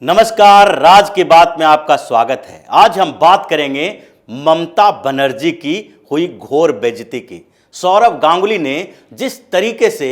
नमस्कार, राज की बात में आपका स्वागत है। आज हम बात करेंगे ममता बनर्जी की हुई घोर बेइज्जती की। सौरव गांगुली ने जिस तरीके से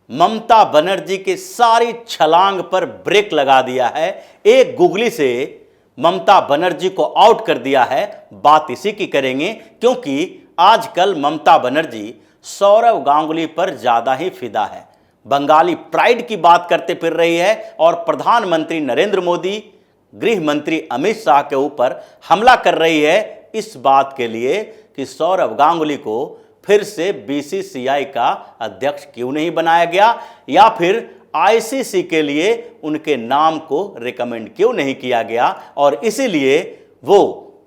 ममता बनर्जी के सारी छलांग पर ब्रेक लगा दिया है, एक गुगली से ममता बनर्जी को आउट कर दिया है, बात इसी की करेंगे क्योंकि आजकल ममता बनर्जी सौरव गांगुली पर ज्यादा ही फिदा है। बंगाली प्राइड की बात करते फिर रही है और प्रधानमंत्री नरेंद्र मोदी, गृह मंत्री अमित शाह के ऊपर हमला कर रही है इस बात के लिए कि सौरव गांगुली को फिर से बीसीसीआई का अध्यक्ष क्यों नहीं बनाया गया या फिर आईसीसी के लिए उनके नाम को रिकमेंड क्यों नहीं किया गया। और इसीलिए वो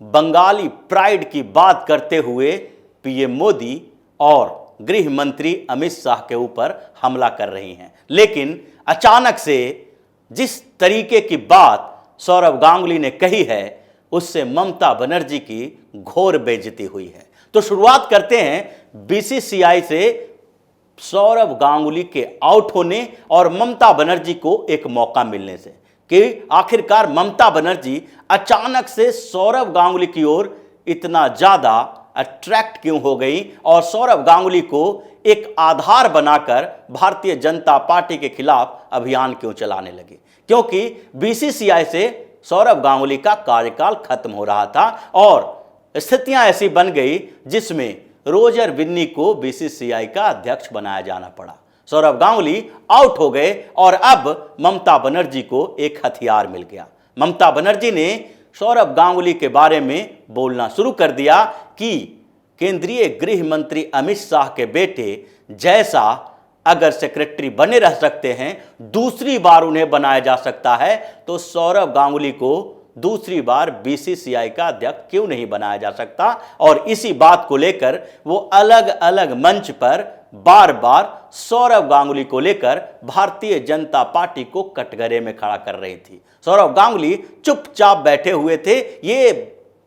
बंगाली प्राइड की बात करते हुए पीएम मोदी और गृह मंत्री अमित शाह के ऊपर हमला कर रही हैं। लेकिन अचानक से जिस तरीके की बात सौरव गांगुली ने कही है उससे ममता बनर्जी की घोर बेइज्जती हुई है। तो शुरुआत करते हैं बीसीसीआई से सौरव गांगुली के आउट होने और ममता बनर्जी को एक मौका मिलने से कि आखिरकार ममता बनर्जी अचानक से सौरव गांगुली की ओर इतना ज्यादा अट्रैक्ट क्यों हो गई और सौरव गांगुली को एक आधार बनाकर भारतीय जनता पार्टी के खिलाफ अभियान क्यों चलाने लगी। क्योंकि बीसीसीआई से सौरव गांगुली का कार्यकाल खत्म हो रहा था और स्थितियां ऐसी बन गई जिसमें रोजर बिन्नी को बीसीसीआई का अध्यक्ष बनाया जाना पड़ा। सौरव गांगुली आउट हो गए और अब ममता बनर्जी को एक हथियार मिल गया। ममता बनर्जी ने सौरव गांगुली के बारे में बोलना शुरू कर दिया कि केंद्रीय गृह मंत्री अमित शाह के बेटे जैसा अगर सेक्रेटरी बने रह सकते हैं, दूसरी बार उन्हें बनाया जा सकता है, तो सौरव गांगुली को दूसरी बार बीसीसीआई का अध्यक्ष क्यों नहीं बनाया जा सकता। और इसी बात को लेकर वो अलग अलग मंच पर बार बार सौरव गांगुली को लेकर भारतीय जनता पार्टी को कटघरे में खड़ा कर रही थी। सौरव गांगुली चुपचाप बैठे हुए थे। ये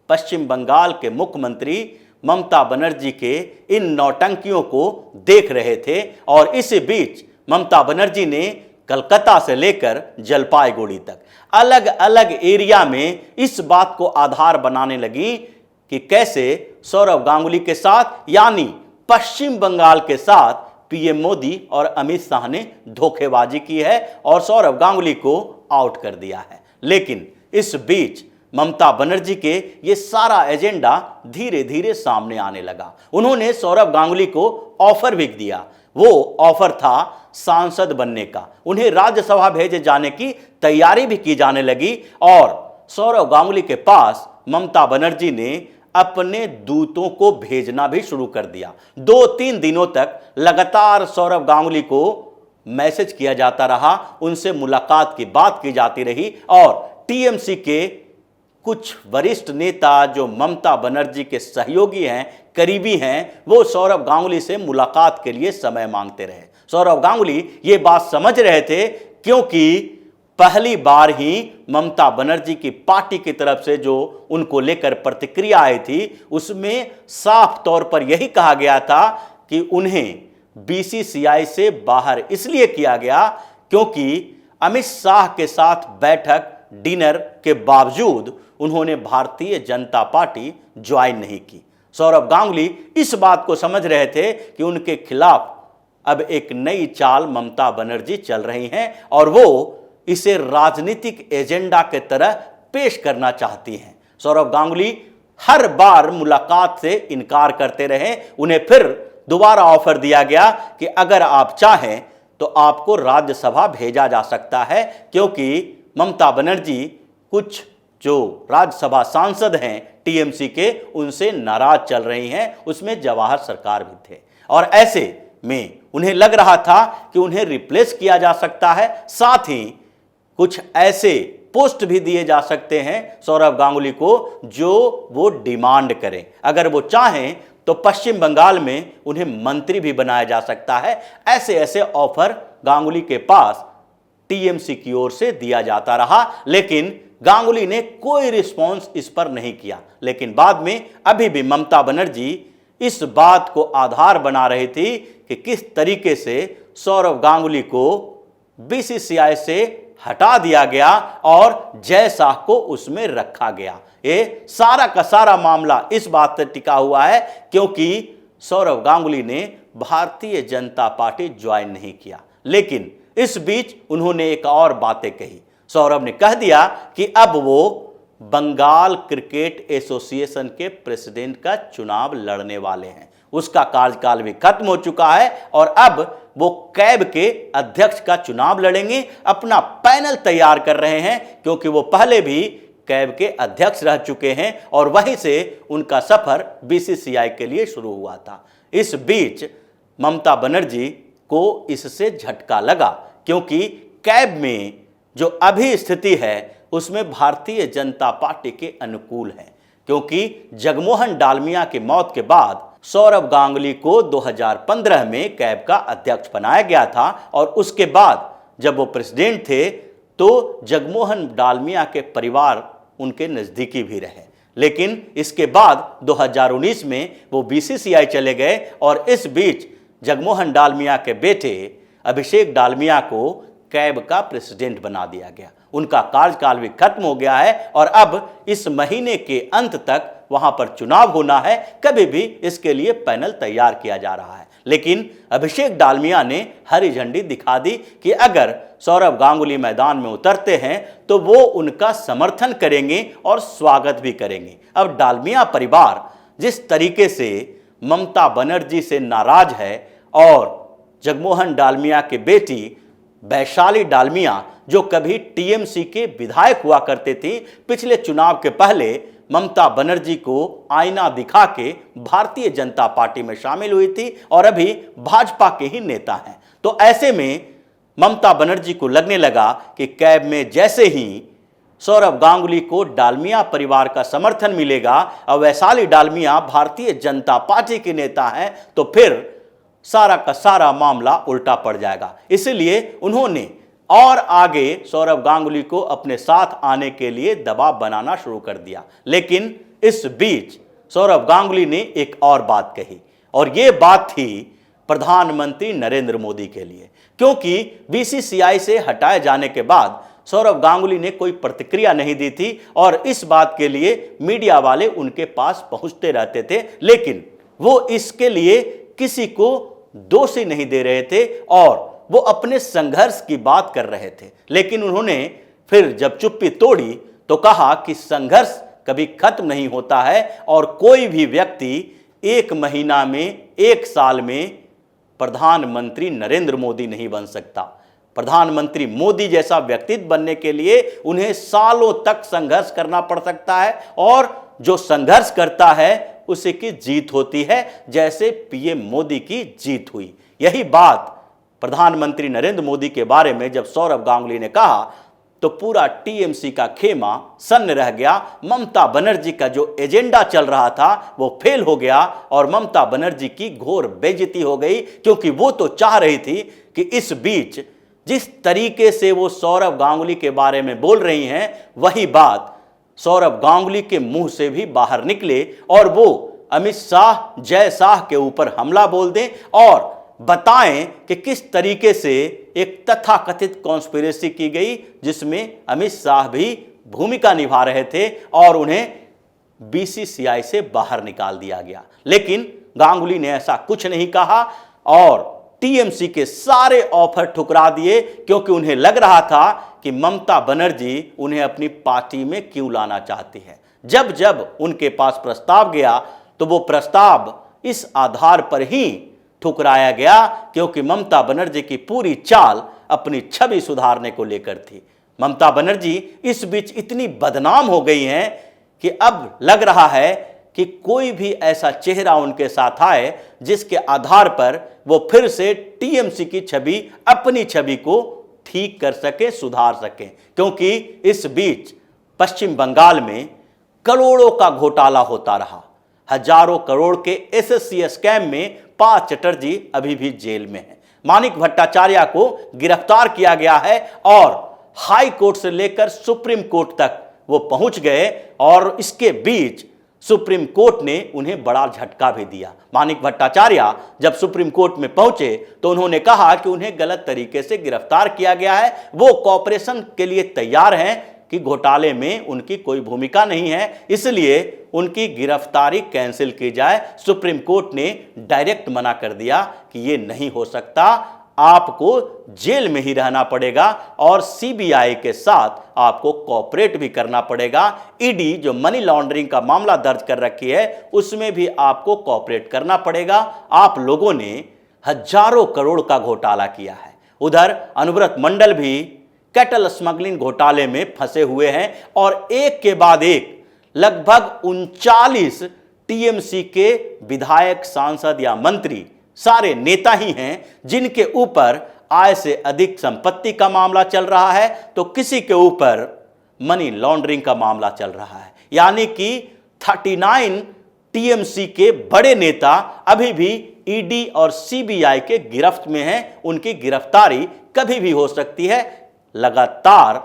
पश्चिम बंगाल के मुख्यमंत्री ममता बनर्जी के इन नौटंकियों को देख रहे थे और इसी बीच ममता बनर्जी ने कलकत्ता से लेकर जलपाईगुड़ी तक अलग अलग एरिया में इस बात को आधार बनाने लगी कि कैसे सौरव गांगुली के साथ यानी पश्चिम बंगाल के साथ पीएम मोदी और अमित शाह ने धोखेबाजी की है और सौरव गांगुली को आउट कर दिया है। लेकिन इस बीच ममता बनर्जी के ये सारा एजेंडा धीरे धीरे सामने आने लगा। उन्होंने सौरव गांगुली को ऑफर भी दिया। वो ऑफर था सांसद बनने का। उन्हें राज्यसभा भेजे जाने की तैयारी भी की जाने लगी और सौरव गांगुली के पास ममता बनर्जी ने अपने दूतों को भेजना भी शुरू कर दिया। 2-3 दिनों तक लगातार सौरव गांगुली को मैसेज किया जाता रहा, उनसे मुलाकात की बात की जाती रही और टीएमसी के कुछ वरिष्ठ नेता जो ममता बनर्जी के सहयोगी हैं, करीबी हैं, वो सौरव गांगुली से मुलाकात के लिए समय मांगते रहे। सौरव गांगुली ये बात समझ रहे थे क्योंकि पहली बार ही ममता बनर्जी की पार्टी की तरफ से जो उनको लेकर प्रतिक्रिया आई थी उसमें साफ तौर पर यही कहा गया था कि उन्हें बीसीसीआई से बाहर इसलिए किया गया क्योंकि अमित शाह के साथ बैठक डिनर के बावजूद उन्होंने भारतीय जनता पार्टी ज्वाइन नहीं की। सौरव गांगुली इस बात को समझ रहे थे कि उनके खिलाफ अब एक नई चाल ममता बनर्जी चल रही हैं और वो इसे राजनीतिक एजेंडा के तरह पेश करना चाहती हैं। सौरव गांगुली हर बार मुलाकात से इनकार करते रहे। उन्हें फिर दोबारा ऑफर दिया गया कि अगर आप चाहें तो आपको राज्यसभा भेजा जा सकता है क्योंकि ममता बनर्जी कुछ जो राज्यसभा सांसद हैं टीएमसी के उनसे नाराज चल रही हैं, उसमें जवाहर सरकार भी थे और ऐसे में उन्हें लग रहा था कि उन्हें रिप्लेस किया जा सकता है। साथ ही कुछ ऐसे पोस्ट भी दिए जा सकते हैं सौरव गांगुली को जो वो डिमांड करें। अगर वो चाहें तो पश्चिम बंगाल में उन्हें मंत्री भी बनाया जा सकता है। ऐसे ऐसे ऑफर गांगुली के पास टीएमसी की ओर से दिया जाता रहा, लेकिन गांगुली ने कोई रिस्पॉन्स इस पर नहीं किया। लेकिन बाद में अभी भी ममता बनर्जी इस बात को आधार बना रही थी कि किस तरीके से सौरव गांगुली को बीसीसीआई से हटा दिया गया और जय शाह को उसमें रखा गया। ये सारा का सारा मामला इस बात पर टिका हुआ है क्योंकि सौरव गांगुली ने भारतीय जनता पार्टी ज्वाइन नहीं किया। लेकिन इस बीच उन्होंने एक और बातें कही। सौरभ ने कह दिया कि अब वो बंगाल क्रिकेट एसोसिएशन के प्रेसिडेंट का चुनाव लड़ने वाले हैं। उसका कार्यकाल भी खत्म हो चुका है और अब वो कैब के अध्यक्ष का चुनाव लड़ेंगे। अपना पैनल तैयार कर रहे हैं क्योंकि वो पहले भी कैब के अध्यक्ष रह चुके हैं और वहीं से उनका सफर बीसीसीआई के लिए शुरू हुआ था। इस बीच ममता बनर्जी को इससे झटका लगा क्योंकि कैब में जो अभी स्थिति है उसमें भारतीय जनता पार्टी के अनुकूल है, क्योंकि जगमोहन डालमिया की मौत के बाद सौरभ गांगुली को 2015 में कैब का अध्यक्ष बनाया गया था और उसके बाद जब वो प्रेसिडेंट थे तो जगमोहन डालमिया के परिवार उनके नजदीकी भी रहे। लेकिन इसके बाद 2019 में वो बीसीसीआई चले गए और इस बीच जगमोहन डालमिया के बेटे अभिषेक डालमिया को कैब का प्रेसिडेंट बना दिया गया। उनका कार्यकाल भी खत्म हो गया है और अब इस महीने के अंत तक वहां पर चुनाव होना है। कभी भी इसके लिए पैनल तैयार किया जा रहा है। लेकिन अभिषेक डालमिया ने हरी झंडी दिखा दी कि अगर सौरभ गांगुली मैदान में उतरते हैं तो वो उनका समर्थन करेंगे और स्वागत भी करेंगे। अब डालमिया परिवार जिस तरीके से ममता बनर्जी से नाराज है और जगमोहन डालमिया के बेटी वैशाली डालमिया जो कभी टीएमसी के विधायक हुआ करते थे, पिछले चुनाव के पहले ममता बनर्जी को आईना दिखा के भारतीय जनता पार्टी में शामिल हुई थी और अभी भाजपा के ही नेता हैं। तो ऐसे में ममता बनर्जी को लगने लगा कि कैब में जैसे ही सौरभ गांगुली को डालमिया परिवार का समर्थन मिलेगा और वैशाली डालमिया भारतीय जनता पार्टी के नेता हैं तो फिर सारा का सारा मामला उल्टा पड़ जाएगा। इसलिए उन्होंने और आगे सौरभ गांगुली को अपने साथ आने के लिए दबाव बनाना शुरू कर दिया। लेकिन इस बीच सौरभ गांगुली ने एक और बात कही और ये बात थी प्रधानमंत्री नरेंद्र मोदी के लिए, क्योंकि बीसीसीआई से हटाए जाने के बाद सौरभ गांगुली ने कोई प्रतिक्रिया नहीं दी थी और इस बात के लिए मीडिया वाले उनके पास पहुंचते रहते थे, लेकिन वो इसके लिए किसी को दोषी नहीं दे रहे थे और वो अपने संघर्ष की बात कर रहे थे। लेकिन उन्होंने फिर जब चुप्पी तोड़ी तो कहा कि संघर्ष कभी खत्म नहीं होता है और कोई भी व्यक्ति एक महीना में, एक साल में प्रधानमंत्री नरेंद्र मोदी नहीं बन सकता। प्रधानमंत्री मोदी जैसा व्यक्तित्व बनने के लिए उन्हें सालों तक संघर्ष करना पड़ सकता है और जो संघर्ष करता है उसी की जीत होती है, जैसे पीएम मोदी की जीत हुई। यही बात प्रधानमंत्री नरेंद्र मोदी के बारे में जब सौरभ गांगुली ने कहा तो पूरा टीएमसी का खेमा सन्न रह गया। ममता बनर्जी का जो एजेंडा चल रहा था वो फेल हो गया और ममता बनर्जी की घोर बेइज्जती हो गई, क्योंकि वो तो चाह रही थी कि इस बीच जिस तरीके से वो सौरभ गांगुली के बारे में बोल रही हैं वही बात सौरभ गांगुली के मुंह से भी बाहर निकले और वो अमित शाह, जय शाह के ऊपर हमला बोल दें और बताएं कि किस तरीके से एक तथाकथित कॉन्स्पिरेसी की गई जिसमें अमित शाह भी भूमिका निभा रहे थे और उन्हें बीसीसीआई से बाहर निकाल दिया गया। लेकिन गांगुली ने ऐसा कुछ नहीं कहा और टीएमसी के सारे ऑफर ठुकरा दिए, क्योंकि उन्हें लग रहा था कि ममता बनर्जी उन्हें अपनी पार्टी में क्यों लाना चाहती है। जब जब उनके पास प्रस्ताव गया तो वो प्रस्ताव इस आधार पर ही ठुकराया गया क्योंकि ममता बनर्जी की पूरी चाल अपनी छवि सुधारने को लेकर थी। ममता बनर्जी इस बीच इतनी बदनाम हो गई हैं कि अब लग रहा है कि कोई भी ऐसा चेहरा उनके साथ आए जिसके आधार पर वो फिर से टीएमसी की छवि, अपनी छवि को ठीक कर सके, सुधार सके। क्योंकि इस बीच पश्चिम बंगाल में करोड़ों का घोटाला होता रहा। हजारों करोड़ के एसएससी स्कैम में पा चटर्जी अभी भी जेल में है। मानिक भट्टाचार्य को गिरफ्तार किया गया है और हाई कोर्ट से लेकर सुप्रीम कोर्ट तक वो पहुंच गए और इसके बीच सुप्रीम कोर्ट ने उन्हें बड़ा झटका भी दिया। माणिक भट्टाचार्य जब सुप्रीम कोर्ट में पहुंचे तो उन्होंने कहा कि उन्हें गलत तरीके से गिरफ्तार किया गया है, वो कॉपरेशन के लिए तैयार हैं कि घोटाले में उनकी कोई भूमिका नहीं है, इसलिए उनकी गिरफ्तारी कैंसिल की जाए। सुप्रीम कोर्ट ने डायरेक्ट मना कर दिया कि यह नहीं हो सकता, आपको जेल में ही रहना पड़ेगा और सीबीआई के साथ आपको कोऑपरेट भी करना पड़ेगा। ईडी जो मनी लॉन्ड्रिंग का मामला दर्ज कर रखी है उसमें भी आपको कोऑपरेट करना पड़ेगा। आप लोगों ने हजारों करोड़ का घोटाला किया है। उधर अनुव्रत मंडल भी कैटल स्मगलिंग घोटाले में फंसे हुए हैं और एक के बाद एक लगभग 39 टीएमसी के विधायक, सांसद या मंत्री सारे नेता ही हैं जिनके ऊपर आय से अधिक संपत्ति का मामला चल रहा है, तो किसी के ऊपर मनी लॉन्ड्रिंग का मामला चल रहा है। यानी कि 39 टीएमसी के बड़े नेता अभी भी ईडी और सीबीआई के गिरफ्त में हैं। उनकी गिरफ्तारी कभी भी हो सकती है। लगातार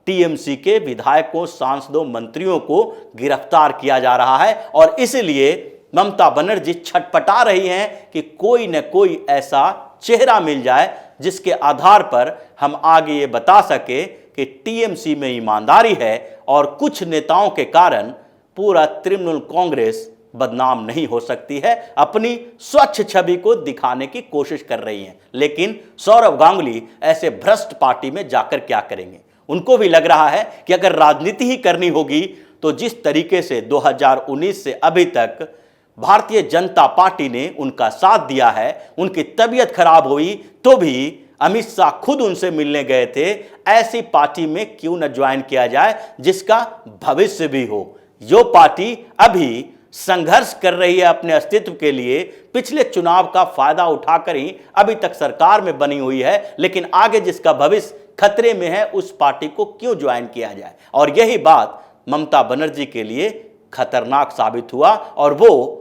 टीएमसी के विधायकों, सांसदों, मंत्रियों को गिरफ्तार किया जा रहा है और इसलिए ममता बनर्जी छटपटा रही हैं कि कोई न कोई ऐसा चेहरा मिल जाए जिसके आधार पर हम आगे ये बता सके कि टीएमसी में ईमानदारी है और कुछ नेताओं के कारण पूरा तृणमूल कांग्रेस बदनाम नहीं हो सकती है। अपनी स्वच्छ छवि को दिखाने की कोशिश कर रही हैं, लेकिन सौरव गांगुली ऐसे भ्रष्ट पार्टी में जाकर क्या करेंगे? उनको भी लग रहा है कि अगर राजनीति ही करनी होगी तो जिस तरीके से 2019 से अभी तक भारतीय जनता पार्टी ने उनका साथ दिया है, उनकी तबीयत खराब हुई तो भी अमित शाह खुद उनसे मिलने गए थे। ऐसी पार्टी में क्यों न ज्वाइन किया जाए जिसका भविष्य भी हो। जो पार्टी अभी संघर्ष कर रही है अपने अस्तित्व के लिए, पिछले चुनाव का फायदा उठाकर ही अभी तक सरकार में बनी हुई है, लेकिन आगे जिसका भविष्य खतरे में है उस पार्टी को क्यों ज्वाइन किया जाए। और यही बात ममता बनर्जी के लिए खतरनाक साबित हुआ और वो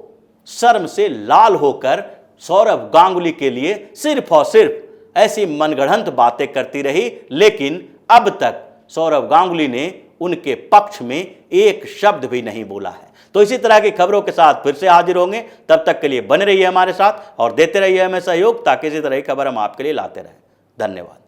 शर्म से लाल होकर सौरव गांगुली के लिए सिर्फ और सिर्फ ऐसी मनगढ़ंत बातें करती रही, लेकिन अब तक सौरव गांगुली ने उनके पक्ष में एक शब्द भी नहीं बोला है। तो इसी तरह की खबरों के साथ फिर से हाजिर होंगे, तब तक के लिए बने रहिए हमारे साथ और देते रहिए हमें सहयोग, ताकि इसी तरह की खबर हम आपके लिए लाते रहें। धन्यवाद।